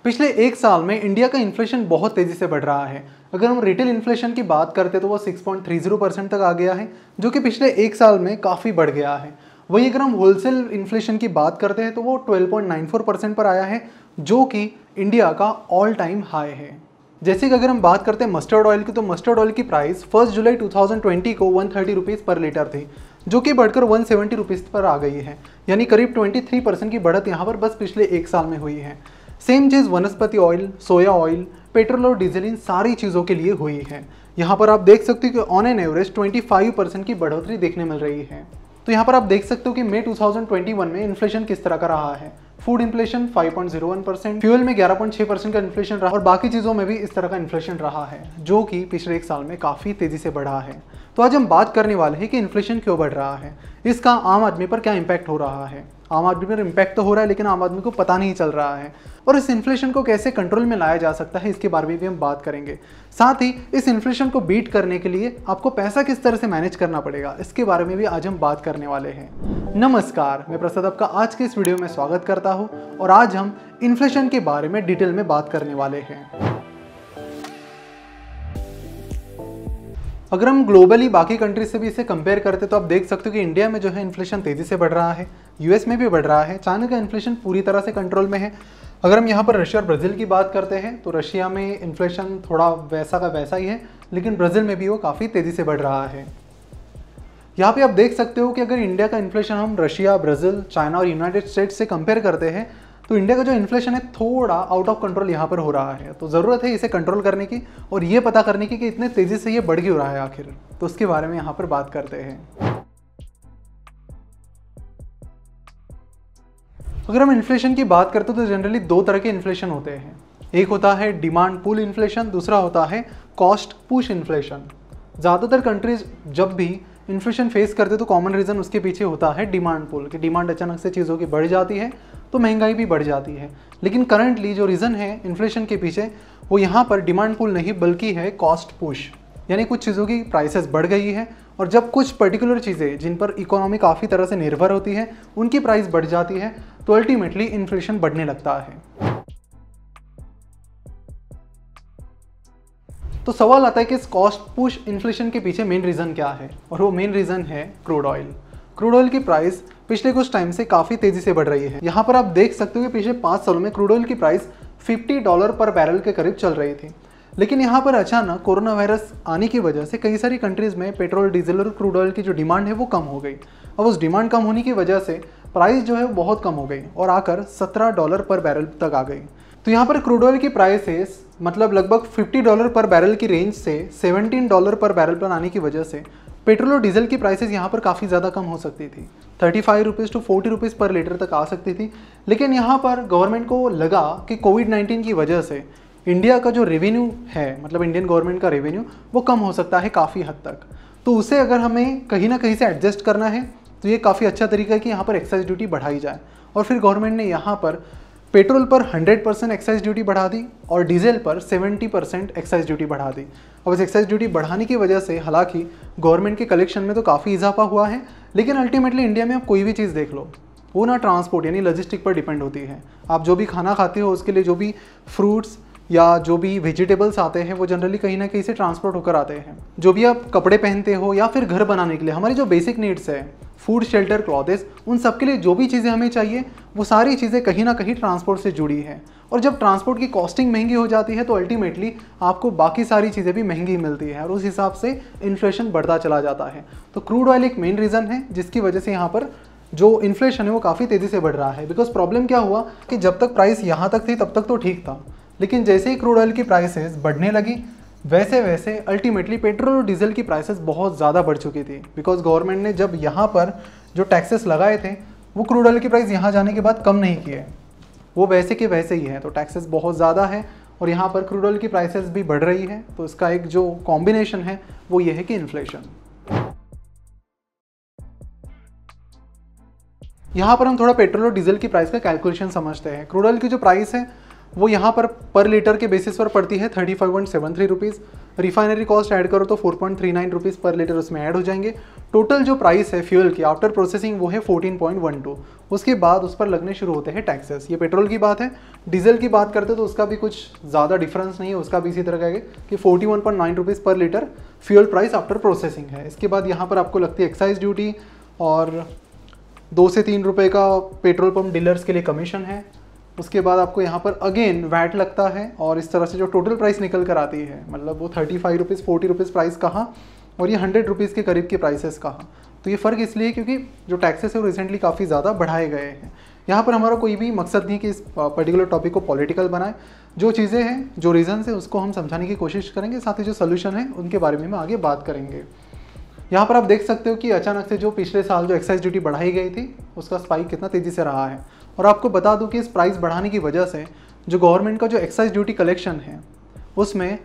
पिछले एक साल में इंडिया का इन्फ्लेशन बहुत तेजी से बढ़ रहा है। अगर हम रिटेल इन्फ्लेशन की बात करते तो वो 6.30% तक आ गया है, जो कि पिछले एक साल में काफ़ी बढ़ गया है। वहीं अगर हम होलसेल इन्फ्लेशन की बात करते हैं तो वो 12.94% पर आया है, जो कि इंडिया का ऑल टाइम हाई है। जैसे कि अगर हम बात करते हैं मस्टर्ड ऑयल की, तो मस्टर्ड ऑयल की प्राइस 1 जुलाई 2020 को 130 रुपीज़ पर लीटर थी, जो कि बढ़कर 170 रुपीज़ पर आ गई है। यानी करीब 23% की बढ़त यहाँ पर बस पिछले एक साल में हुई है। सेम चीज़ वनस्पति ऑयल, सोया ऑयल, पेट्रोल और डीजल, इन सारी चीज़ों के लिए हुई है। यहाँ पर आप देख सकते हो कि ऑन एन एवरेज 25% की बढ़ोतरी देखने मिल रही है। तो यहाँ पर आप देख सकते हो कि मई 2021 में इन्फ्लेशन किस तरह का रहा है। फूड इन्फ्लेशन 5.01%, फ्यूल में 11.6% का इन्फ्लेशन रहा और बाकी चीज़ों में भी इस तरह का इन्फ्लेशन रहा है, जो कि पिछले एक साल में काफ़ी तेज़ी से बढ़ा है। तो आज हम बात करने वाले हैं कि इन्फ्लेशन क्यों बढ़ रहा है, इसका आम आदमी पर क्या इम्पैक्ट हो रहा है। आम आदमी पर इम्पैक्ट तो हो रहा है, लेकिन आम आदमी को पता नहीं चल रहा है, और इस इन्फ्लेशन को कैसे कंट्रोल में लाया जा सकता है इसके बारे में भी हम बात करेंगे। साथ ही इस इन्फ्लेशन को बीट करने के लिए आपको पैसा किस तरह से मैनेज करना पड़ेगा, इसके बारे में भी आज हम बात करने वाले हैं। नमस्कार, मैं प्रसाद आपका आज के इस वीडियो में स्वागत करता हूं, और आज हम इन्फ्लेशन के बारे में डिटेल में बात करने वाले हैं। अगर हम ग्लोबली बाकी कंट्रीज से भी इसे कंपेयर करते तो आप देख सकते हो कि इंडिया में जो है इन्फ्लेशन तेज़ी से बढ़ रहा है, यूएस में भी बढ़ रहा है, चाइना का इन्फ्लेशन पूरी तरह से कंट्रोल में है। अगर हम यहाँ पर रशिया और ब्राज़ील की बात करते हैं तो रशिया में इन्फ्लेशन थोड़ा वैसा का वैसा ही है, लेकिन ब्राज़ील में भी वो काफ़ी तेज़ी से बढ़ रहा है। यहाँ पे आप देख सकते हो कि अगर इंडिया का इन्फ्लेशन हम रशिया, ब्राज़ील, चाइना और यूनाइटेड स्टेट्स से कंपेयर करते हैं तो इंडिया का जो इन्फ्लेशन है थोड़ा आउट ऑफ कंट्रोल यहाँ पर हो रहा है। तो ज़रूरत है इसे कंट्रोल करने की और ये पता करने की कि इतने तेज़ी से ये बढ़ क्यों रहा है आखिर, तो उसके बारे में यहाँ पर बात करते हैं। अगर हम इन्फ्लेशन की बात करते हैं तो जनरली दो तरह के इन्फ्लेशन होते हैं। एक होता है डिमांड पुल इन्फ्लेशन, दूसरा होता है कॉस्ट पुश इन्फ्लेशन। ज़्यादातर कंट्रीज जब भी इन्फ्लेशन फेस करते तो कॉमन रीज़न उसके पीछे होता है डिमांड पुल, कि डिमांड अचानक से चीज़ों की बढ़ जाती है तो महंगाई भी बढ़ जाती है। लेकिन करंटली जो रीज़न है इन्फ्लेशन के पीछे वो यहाँ पर डिमांड पुल नहीं बल्कि है कॉस्ट पुश, यानी कुछ चीज़ों की प्राइसेस बढ़ गई है और जब कुछ पर्टिकुलर चीज़ें जिन पर इकोनॉमी काफ़ी तरह से निर्भर होती है उनकी प्राइस बढ़ जाती है तो अल्टीमेटली इन्फ्लेशन बढ़ने लगता है। तो सवाल आता है कि इस कॉस्ट पुश इन्फ्लेशन के पीछे मेन रीज़न क्या है, और वो मेन रीज़न है क्रूड ऑयल। क्रूड ऑयल की प्राइस पिछले कुछ टाइम से काफ़ी तेज़ी से बढ़ रही है। यहाँ पर आप देख सकते हो कि पिछले 5 सालों में क्रूड ऑयल की प्राइस $50 पर बैरल के करीब चल रही थी, लेकिन यहाँ पर अचानक कोरोना वायरस आने की वजह से कई सारी कंट्रीज़ में पेट्रोल, डीजल और क्रूड ऑयल की जो डिमांड है वो कम हो गई। अब उस डिमांड कम होने की वजह से प्राइस जो है वो बहुत कम हो गई और आकर $17 पर बैरल तक आ गई। तो यहाँ पर क्रूड ऑयल की प्राइसेस मतलब लगभग $50 पर बैरल की रेंज से $17 पर बैरल पर आने की वजह से पेट्रोल और डीजल की प्राइसेस यहाँ पर काफ़ी ज़्यादा कम हो सकती थी। 35 रुपीज़ टू 40 रुपीज़ पर लीटर तक आ सकती थी। लेकिन यहाँ पर गवर्नमेंट को लगा कि कोविड-19 की वजह से इंडिया का जो रेवेन्यू है, मतलब इंडियन गवर्नमेंट का रेवेन्यू, वो कम हो सकता है काफ़ी हद तक। तो उसे अगर हमें कहीं ना कहीं से एडजस्ट करना है तो ये काफ़ी अच्छा तरीका है कि यहाँ पर एक्साइज ड्यूटी बढ़ाई जाए। और फिर गवर्नमेंट ने यहाँ पर पेट्रोल पर 100% एक्साइज ड्यूटी बढ़ा दी और डीजल पर 70% एक्साइज ड्यूटी बढ़ा दी। अब इस एक्साइज ड्यूटी बढ़ाने की वजह से हालांकि गवर्नमेंट के कलेक्शन में तो काफ़ी इजाफा हुआ है, लेकिन अल्टीमेटली इंडिया में आप कोई भी चीज़ देख लो वो ना ट्रांसपोर्ट यानी लॉजिस्टिक पर डिपेंड होती है। आप जो भी खाना खाते हो उसके लिए जो भी फ्रूट्स या जो भी वेजिटेबल्स आते हैं वो जनरली कहीं ना कहीं से ट्रांसपोर्ट होकर आते हैं। जो भी आप कपड़े पहनते हो या फिर घर बनाने के लिए हमारी जो बेसिक नीड्स है, फूड, शेल्टर, क्लॉथेस, उन सब के लिए जो भी चीज़ें हमें चाहिए वो सारी चीज़ें कहीं ना कहीं ट्रांसपोर्ट से जुड़ी है। और जब ट्रांसपोर्ट की कॉस्टिंग महंगी हो जाती है तो अल्टीमेटली आपको बाकी सारी चीज़ें भी महंगी मिलती है और उस हिसाब से इन्फ्लेशन बढ़ता चला जाता है। तो क्रूड ऑयल एक मेन रीज़न है जिसकी वजह से यहाँ पर जो इन्फ्लेशन है वो काफ़ी तेज़ी से बढ़ रहा है। बिकॉज प्रॉब्लम क्या हुआ कि जब तक प्राइस यहाँ तक थी तब तक तो ठीक था, लेकिन जैसे ही क्रूड ऑयल की प्राइसेस बढ़ने लगी वैसे वैसे अल्टीमेटली पेट्रोल और डीजल की प्राइसेस बहुत ज़्यादा बढ़ चुकी थी। बिकॉज गवर्नमेंट ने जब यहाँ पर जो टैक्सेस लगाए थे वो क्रूड ऑयल की प्राइस यहाँ जाने के बाद कम नहीं किए, वो वैसे के वैसे ही है। तो टैक्सेस बहुत ज़्यादा है और यहाँ पर क्रूड ऑयल की प्राइसेस भी बढ़ रही है। तो इसका एक जो कॉम्बिनेशन है वो ये है कि इन्फ्लेशन। यहाँ पर हम थोड़ा पेट्रोल और डीजल की प्राइस का कैलकुलेशन समझते हैं। क्रूड ऑयल की जो प्राइस है वो यहाँ पर लीटर के बेसिस पर पड़ती है 35.73 रुपीज़, रिफाइनरी कॉस्ट ऐड करो तो 4.39 रुपीज़ पर लीटर उसमें ऐड हो जाएंगे। टोटल जो प्राइस है फ्यूल की आफ्टर प्रोसेसिंग वो है 14.12। उसके बाद उस पर लगने शुरू होते हैं टैक्सेस। ये पेट्रोल की बात है। डीजल की बात करते तो उसका भी कुछ ज़्यादा डिफरेंस नहीं है, उसका भी इसी तरह का है कि 41.9 रुपीज़ पर litre fuel price after processing है। इसके बाद यहाँ पर आपको लगती है एक्साइज ड्यूटी और 2 से 3 रुपये का पेट्रोल पंप डीलर्स के लिए कमीशन है। उसके बाद आपको यहाँ पर अगेन वैट लगता है और इस तरह से जो टोटल प्राइस निकल कर आती है, मतलब वो 35 रुपीज़ 40 रुपीज़ प्राइस कहाँ और ये 100 रुपीज़ के करीब के प्राइसेस कहाँ। तो ये फ़र्क इसलिए क्योंकि जो टैक्सेस है वो रिसेंटली काफ़ी ज़्यादा बढ़ाए गए हैं। यहाँ पर हमारा कोई भी मकसद नहीं कि इस पर्टिकुलर टॉपिक को पॉलिटिकल बनाए। जो चीज़ें हैं, जो रीज़न्स है उसको हम समझाने की कोशिश करेंगे, साथ ही जो सोल्यूशन है उनके बारे में हम आगे बात करेंगे। यहाँ पर आप देख सकते हो कि अचानक से जो पिछले साल जो एक्साइज ड्यूटी बढ़ाई गई थी उसका स्पाइक कितना तेज़ी से रहा है। और आपको बता दूं कि इस प्राइस बढ़ाने की वजह से जो गवर्नमेंट का जो एक्साइज ड्यूटी कलेक्शन है उसमें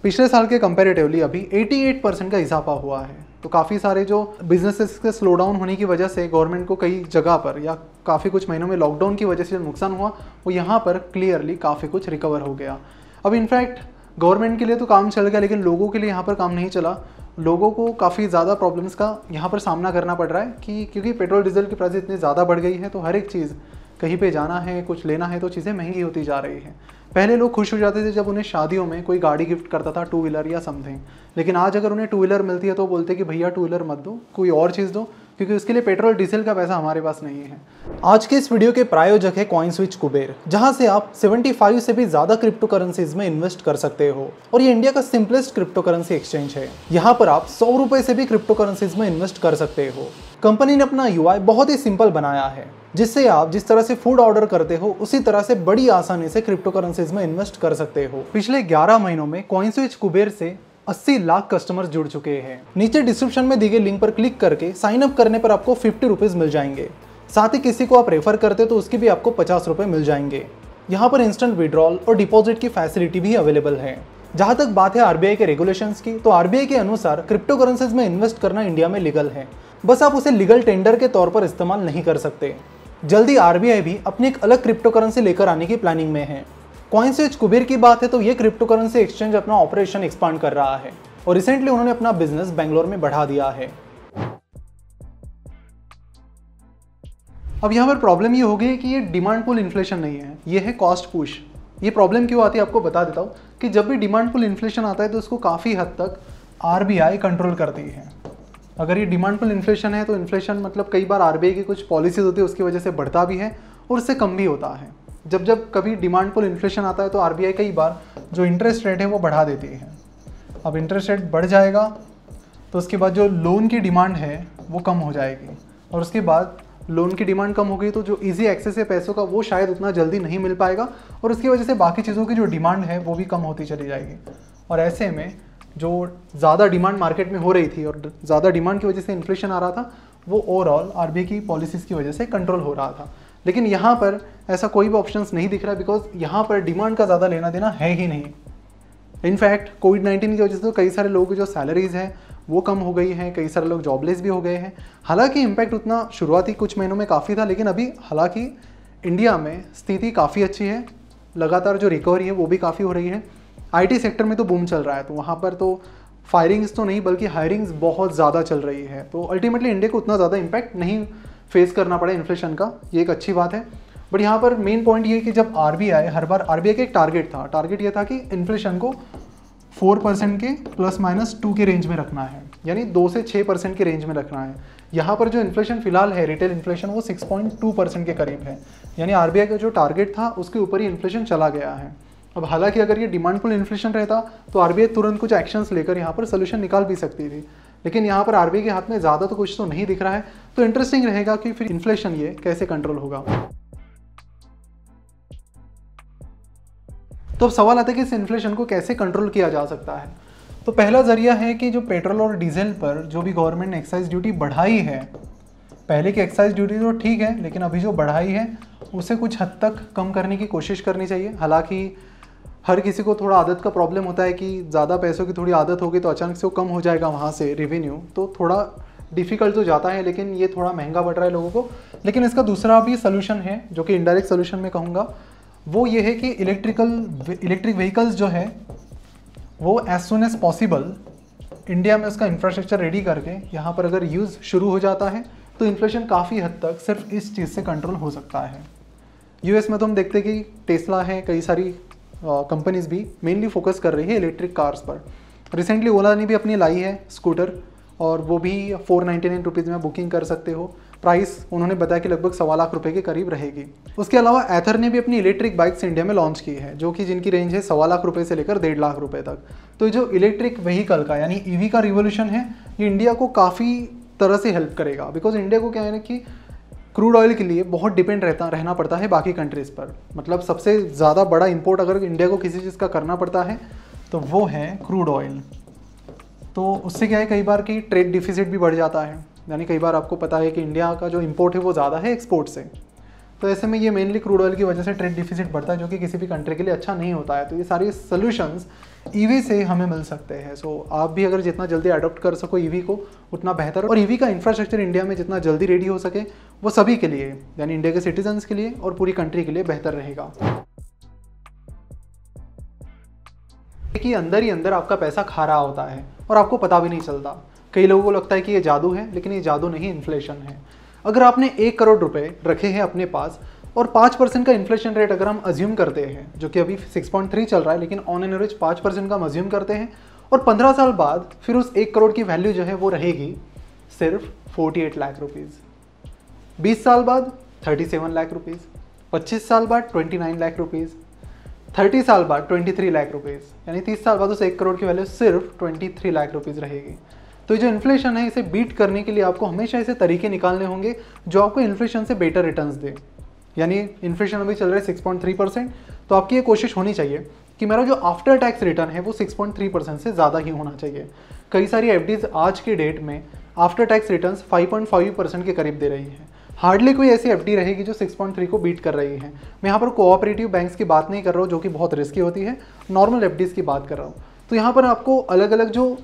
पिछले साल के कंपैरेटिवली अभी 88% का इजाफा हुआ है। तो काफ़ी सारे जो बिजनेसेस के स्लो डाउन होने की वजह से गवर्नमेंट को कई जगह पर या काफ़ी कुछ महीनों में लॉकडाउन की वजह से जो नुकसान हुआ वो यहाँ पर क्लियरली काफ़ी कुछ रिकवर हो गया। अब इनफैक्ट गवर्नमेंट के लिए तो काम चल गया, लेकिन लोगों के लिए यहाँ पर काम नहीं चला। लोगों को काफ़ी ज़्यादा प्रॉब्लम्स का यहाँ पर सामना करना पड़ रहा है कि क्योंकि पेट्रोल डीजल की प्राइस इतनी ज़्यादा बढ़ गई है तो हर एक चीज़, कहीं पे जाना है, कुछ लेना है तो चीज़ें महंगी होती जा रही हैं। पहले लोग खुश हो जाते थे जब उन्हें शादियों में कोई गाड़ी गिफ्ट करता था, 2 व्हीलर या समथिंग, लेकिन आज अगर उन्हें 2 व्हीलर मिलती है तो बोलते कि भैया 2 व्हीलर मत दो, कोई और चीज़ दो, क्योंकि उसके लिए पेट्रोल डीजल का पैसा हमारे पास नहीं है। आज के इस वीडियो के प्रायोजक है कॉइनस्विच कुबेर, जहां से आप 75 से भी ज्यादा क्रिप्टो करेंसीज में इन्वेस्ट कर सकते हो और ये इंडिया का सिंपलेस्ट क्रिप्टो करेंसी एक्सचेंज है। यहाँ पर आप 100 रुपए से भी क्रिप्टो करेंसीज में इन्वेस्ट कर सकते हो। कंपनी ने अपना UI बहुत ही सिंपल बनाया है, जिससे आप जिस तरह से फूड ऑर्डर करते हो उसी तरह से बड़ी आसानी से क्रिप्टो करेंसीज में इन्वेस्ट कर सकते हो। पिछले 11 महीनों में कॉइनस्विच कुबेर से 80 लाख कस्टमर्स जुड़ चुके हैं। नीचे डिस्क्रिप्शन में दी गई लिंक पर क्लिक करके साइन अप करने पर आपको 50 रुपीज़ मिल जाएंगे। साथ ही किसी को आप रेफर करते तो उसकी भी आपको 50 रुपये मिल जाएंगे। यहाँ पर इंस्टेंट विड्रॉल और डिपॉजिट की फैसिलिटी भी अवेलेबल है। जहाँ तक बात है RBI के रेगुलेशंस की, तो RBI के अनुसार क्रिप्टो करेंसीज में इन्वेस्ट करना इंडिया में लीगल है, बस आप उसे लीगल टेंडर के तौर पर इस्तेमाल नहीं कर सकते। जल्दी RBI भी अपनी एक अलग क्रिप्टो करेंसी लेकर आने की प्लानिंग में है। कॉइनस्विच कुबेर की बात है तो ये क्रिप्टो करेंसी एक्सचेंज अपना ऑपरेशन एक्सपांड कर रहा है और रिसेंटली उन्होंने अपना बिजनेस बेंगलोर में बढ़ा दिया है। अब यहाँ पर प्रॉब्लम ये हो गई कि ये डिमांड पुल इन्फ्लेशन नहीं है, ये है कॉस्ट पुश। ये प्रॉब्लम क्यों आती है आपको बता देता हूँ कि जब भी डिमांड पुल इन्फ्लेशन आता है तो उसको काफ़ी हद तक RBI कंट्रोल करती है। अगर ये डिमांड पुल इन्फ्लेशन है तो इन्फ्लेशन मतलब कई बार RBI की कुछ पॉलिसीज होती है उसकी वजह से बढ़ता भी है और उससे कम भी होता है। जब जब कभी डिमांड पुल इन्फ्लेशन आता है तो RBI कई बार जो इंटरेस्ट रेट है वो बढ़ा देती है। अब इंटरेस्ट रेट बढ़ जाएगा तो उसके बाद जो लोन की डिमांड है वो कम हो जाएगी और उसके बाद लोन की डिमांड कम हो गई तो जो इजी एक्सेस है पैसों का वो शायद उतना जल्दी नहीं मिल पाएगा और उसकी वजह से बाकी चीज़ों की जो डिमांड है वो भी कम होती चली जाएगी। और ऐसे में जो ज़्यादा डिमांड मार्केट में हो रही थी और ज़्यादा डिमांड की वजह से इन्फ्लेशन आ रहा था वो ओवरऑल RBI की पॉलिसीज़ की वजह से कंट्रोल हो रहा था। लेकिन यहाँ पर ऐसा कोई भी ऑप्शंस नहीं दिख रहा बिकॉज यहाँ पर डिमांड का ज़्यादा लेना देना है ही नहीं। इनफैक्ट कोविड-19 की वजह से तो कई सारे लोगों की जो सैलरीज़ हैं वो कम हो गई हैं, कई सारे लोग जॉबलेस भी हो गए हैं। हालांकि इम्पैक्ट उतना शुरुआती कुछ महीनों में काफ़ी था, लेकिन अभी हालांकि इंडिया में स्थिति काफ़ी अच्छी है, लगातार जो रिकवरी है वो भी काफ़ी हो रही है। IT सेक्टर में तो बूम चल रहा है, तो वहाँ पर तो फायरिंग्स तो नहीं बल्कि हायरिंग्स बहुत ज़्यादा चल रही है। तो अल्टीमेटली इंडिया को उतना ज़्यादा इम्पैक्ट नहीं फेस करना पड़ा इन्फ्लेशन का, ये एक अच्छी बात है। बट यहाँ पर मेन पॉइंट ये है कि जब RBI हर बार RBI का एक टारगेट ये था कि इन्फ्लेशन को 4% के ±2 के रेंज में रखना है, यानी 2 से 6% के रेंज में रखना है। यहाँ पर जो इन्फ्लेशन फिलहाल है रिटेल इन्फ्लेशन वो 6.2% के करीब है, यानी RBI का जो टारगेट था उसके ऊपर ही इन्फ्लेशन चला गया है। अब हालांकि अगर ये डिमांड पुल इन्फ्लेशन रहता तो RBI तुरंत कुछ एक्शंस लेकर यहाँ पर सोल्यूशन निकाल भी सकती थी, लेकिन यहाँ पर RBI के हाथ में ज़्यादा तो कुछ तो नहीं दिख रहा है। तो इंटरेस्टिंग रहेगा कि फिर इन्फ्लेशन ये कैसे कंट्रोल होगा। तो अब सवाल आता है कि इस इन्फ्लेशन को कैसे कंट्रोल किया जा सकता है। तो पहला जरिया है कि जो पेट्रोल और डीजल पर जो भी गवर्नमेंट ने एक्साइज ड्यूटी बढ़ाई है, पहले की एक्साइज ड्यूटी तो ठीक है लेकिन अभी जो बढ़ाई है उसे कुछ हद तक कम करने की कोशिश करनी चाहिए। हालांकि हर किसी को थोड़ा आदत का प्रॉब्लम होता है कि ज़्यादा पैसों की थोड़ी आदत होगी तो अचानक से वो कम हो जाएगा वहाँ से रेवेन्यू, तो थोड़ा डिफ़िकल्ट तो जाता है, लेकिन ये थोड़ा महंगा पड़ रहा है लोगों को। लेकिन इसका दूसरा भी सोल्यूशन है जो कि इनडायरेक्ट सोल्यूशन में कहूँगा, वो ये है कि इलेक्ट्रिक व्हीकल्स जो है वो as soon as possible India में उसका इंफ्रास्ट्रक्चर रेडी करके यहाँ पर अगर यूज़ शुरू हो जाता है तो इन्फ्लेशन काफ़ी हद तक सिर्फ इस चीज़ से कंट्रोल हो सकता है। यूएस में तो हम देखते हैं कि टेस्ला है, कई सारी कंपनीज भी मेनली फोकस कर रही है इलेक्ट्रिक कार्स पर। रिसेंटली ओला ने भी अपनी लाई है स्कूटर, और वो भी 499 रुपीज़ में बुकिंग कर सकते हो। प्राइस उन्होंने बताया कि लगभग 1.25 लाख रुपए के करीब रहेगी। उसके अलावा एथर ने भी अपनी इलेक्ट्रिक बाइक्स इंडिया में लॉन्च की है, जो कि जिनकी रेंज है 1.25 लाख रुपए से लेकर 1.5 लाख रुपए तक। तो जो इलेक्ट्रिक व्हीकल का यानी ईवी का रिवोल्यूशन है, ये इंडिया को काफ़ी तरह से हेल्प करेगा। बिकॉज इंडिया को क्या है ना कि क्रूड ऑयल के लिए बहुत डिपेंड रहना पड़ता है बाकी कंट्रीज़ पर। मतलब सबसे ज़्यादा बड़ा इंपोर्ट अगर इंडिया को किसी चीज़ का करना पड़ता है तो वो है क्रूड ऑयल। तो उससे क्या है कई बार कि ट्रेड डिफिसिट भी बढ़ जाता है, यानी कई बार आपको पता है कि इंडिया का जो इंपोर्ट है वो ज़्यादा है एक्सपोर्ट से। तो ऐसे में ये मेनली क्रूड ऑयल की वजह से ट्रेड डिफिसिट बढ़ता है, जो कि किसी भी कंट्री के लिए अच्छा नहीं होता है। तो ये सारे सोल्यूशंस ईवी से हमें मिल सकते हैं। सो आप भी अगर जितना जल्दी अडॉप्ट कर सको ईवी को उतना बेहतर, और ईवी का इंफ्रास्ट्रक्चर इंडिया में जितना जल्दी रेडी हो सके वो सभी के लिए, यानी इंडिया के सिटीजन्स के लिए और पूरी कंट्री के लिए बेहतर रहेगा। कि अंदर ही अंदर आपका पैसा खा रहा होता है और आपको पता भी नहीं चलता। कई लोगों को लगता है कि ये जादू है, लेकिन ये जादू नहीं, इन्फ्लेशन है। अगर आपने 1 करोड़ रुपए रखे हैं अपने पास और 5% का इन्फ्लेशन रेट अगर हम अज्यूम करते हैं, जो कि अभी 6.3 चल रहा है, लेकिन ऑन एन एवरेज 5% का हम अज्यूम करते हैं, और 15 साल बाद फिर उस 1 करोड़ की वैल्यू जो है वो रहेगी सिर्फ 48 लाख रुपीज़। 20 साल बाद 37 लाख रुपीज़, 25 साल बाद 29 लाख रुपीज़, 30 साल बाद 23 लाख रुपीज़, यानी 30 साल बाद उस 1 करोड़ की वैल्यू सिर्फ 23 लाख रुपीज़ रहेगी। तो जो इन्फ्लेशन है इसे बीट करने के लिए आपको हमेशा ऐसे तरीके निकालने होंगे जो आपको इन्फ्लेशन से बेटर रिटर्न्स दे। यानी इन्फ्लेशन अभी चल रहा है 6.3%, तो आपकी ये कोशिश होनी चाहिए कि मेरा जो आफ्टर टैक्स रिटर्न है वो 6.3% से ज़्यादा ही होना चाहिए। कई सारी एफडीज आज के डेट में आफ्टर टैक्स रिटर्न्स 5.5% के करीब दे रही है। हार्डली कोई ऐसी एफडी रहेगी जो 6.3 को बीट कर रही है। मैं यहाँ पर कोऑपरेटिव बैंक्स की बात नहीं कर रहा हूँ जो कि बहुत रिस्की होती है, नॉर्मल एफडीज की बात कर रहा हूँ। तो यहाँ पर आपको अलग अलग जो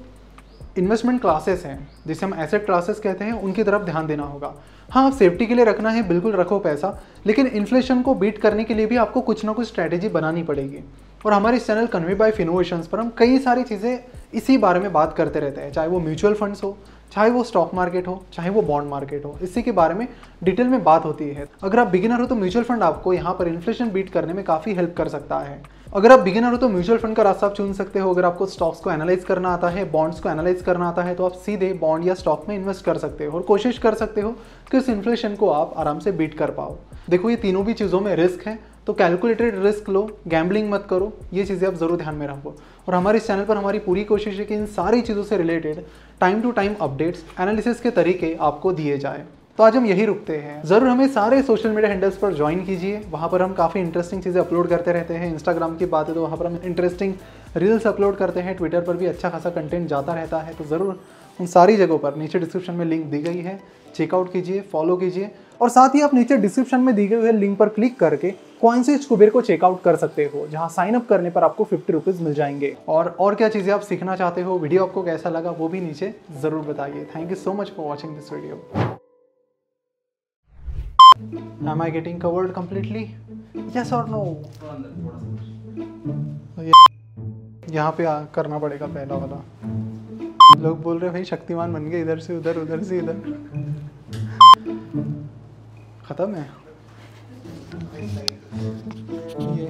इन्वेस्टमेंट क्लासेस हैं, जिसे हम एसेट क्लासेस कहते हैं, उनकी तरफ ध्यान देना होगा। हाँ, सेफ्टी के लिए रखना है, बिल्कुल रखो पैसा, लेकिन इन्फ्लेशन को बीट करने के लिए भी आपको कुछ ना कुछ स्ट्रैटेजी बनानी पड़ेगी। और हमारे इस चैनल कन्वे बाय फिनोवेशंस पर हम कई सारी चीज़ें इसी बारे में बात करते रहते हैं, चाहे वो म्यूचुअल फंड्स हो, चाहे वो स्टॉक मार्केट हो, चाहे वो बॉन्ड मार्केट हो, इसी के बारे में डिटेल में बात होती है। अगर आप बिगिनर हो तो म्यूचुअल फंड आपको यहाँ पर इन्फ्लेशन बीट करने में काफ़ी हेल्प कर सकता है। अगर आप बिगिनर हो तो म्यूचुअल फंड का रास्ता आप चुन सकते हो। अगर आपको स्टॉक्स को एनालाइज करना आता है, बॉन्ड्स को एनालाइज करना आता है, तो आप सीधे बॉन्ड या स्टॉक में इन्वेस्ट कर सकते हो और कोशिश कर सकते हो कि उस इन्फ्लेशन को आप आराम से बीट कर पाओ। देखो, ये तीनों भी चीज़ों में रिस्क है, तो कैलकुलेटेड रिस्क लो, गैम्बलिंग मत करो, ये चीज़ें आप ज़रूर ध्यान में रखो। और हमारे इस चैनल पर हमारी पूरी कोशिश है कि इन सारी चीज़ों से related time to time updates, analysis के तरीके आपको दिए जाए। तो आज हम यही रुकते हैं। ज़रूर हमें सारे सोशल मीडिया हैंडल्स पर ज्वाइन कीजिए, वहाँ पर हम काफ़ी इंटरेस्टिंग चीज़ें अपलोड करते रहते हैं। इंस्टाग्राम की बात है तो वहाँ पर हम इंटरेस्टिंग रील्स अपलोड करते हैं। ट्विटर पर भी अच्छा खासा कंटेंट जाता रहता है। तो ज़रूर उन सारी जगहों पर नीचे डिस्क्रिप्शन में लिंक दी गई है, चेकआउट कीजिए, फॉलो कीजिए। और साथ ही आप नीचे डिस्क्रिप्शन में दी गई हुए लिंक पर क्लिक करके कॉइनस्विच कुबेर को चेकआउट कर सकते हो, जहां साइन अप करने पर आपको 50 रुपीज़ मिल जाएंगे। और क्या चीज़ें आप सीखना चाहते हो, वीडियो आपको कैसा लगा, वो भी नीचे ज़रूर बताइए। Thank you so much for watching this video. Am I getting covered completely? Yes or no? यहाँ पे करना पड़ेगा पहला वाला। लोग बोल रहे भाई शक्तिमान बन गए, इधर से उधर, उधर से इधर। खत्म है ये।